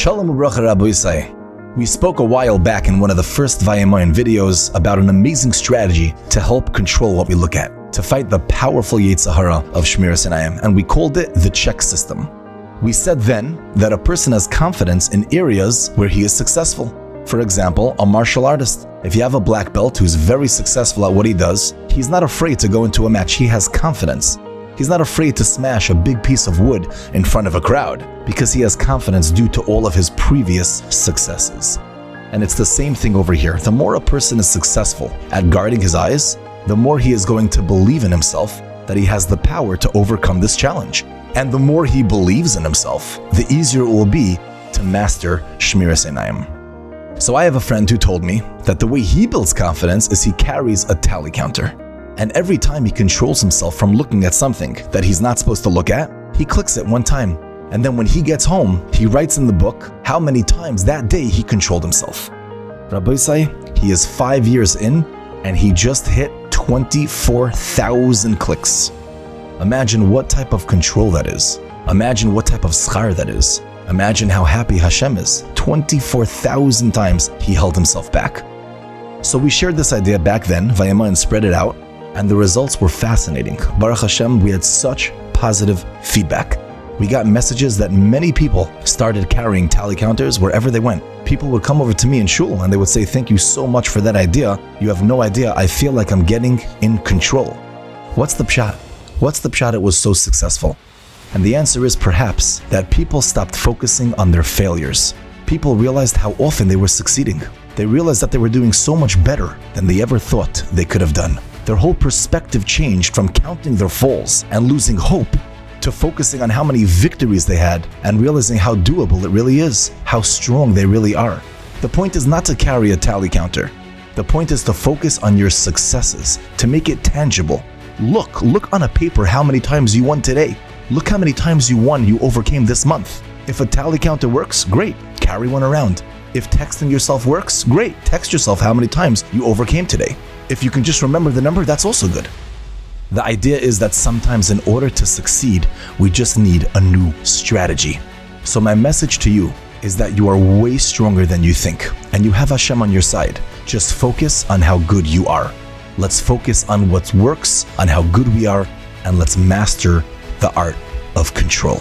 Shalom u'bracha Rabbi Yisai. We spoke a while back in one of the first Vayimaen videos about an amazing strategy to help control what we look at, to fight the powerful Yetzer Hara of Shmiras Einayim, and we called it the check system. We said then that a person has confidence in areas where he is successful. For example, a martial artist. If you have a black belt who's very successful at what he does, he's not afraid to go into a match. He has confidence. He's not afraid to smash a big piece of wood in front of a crowd because he has confidence due to all of his previous successes. And it's the same thing over here. The more a person is successful at guarding his eyes, the more he is going to believe in himself that he has the power to overcome this challenge. And the more he believes in himself, the easier it will be to master Shmiras Einayim. So I have a friend who told me that the way he builds confidence is he carries a tally counter. And every time he controls himself from looking at something that he's not supposed to look at, he clicks it one time. And then when he gets home, he writes in the book how many times that day he controlled himself. Rabbi Yisai, he is 5 years in, and he just hit 24,000 clicks. Imagine what type of control that is. Imagine what type of schar that is. Imagine how happy Hashem is. 24,000 times he held himself back. So we shared this idea back then, Vayimaen spread it out, and the results were fascinating. Baruch Hashem, we had such positive feedback. We got messages that many people started carrying tally counters wherever they went. People would come over to me in shul and they would say, "Thank you so much for that idea. You have no idea, I feel like I'm getting in control." What's the pshat? What's the pshat it was so successful? And the answer is perhaps that people stopped focusing on their failures. People realized how often they were succeeding. They realized that they were doing so much better than they ever thought they could have done. Their whole perspective changed from counting their falls and losing hope to focusing on how many victories they had and realizing how doable it really is, how strong they really are. The point is not to carry a tally counter. The point is to focus on your successes, to make it tangible. Look on a paper how many times you won today. Look how many times you overcame this month. If a tally counter works, great, carry one around. If texting yourself works, great, text yourself how many times you overcame today. If you can just remember the number, that's also good. The idea is that sometimes in order to succeed, we just need a new strategy. So my message to you is that you are way stronger than you think, and you have Hashem on your side. Just focus on how good you are. Let's focus on what works, on how good we are, and let's master the art of control.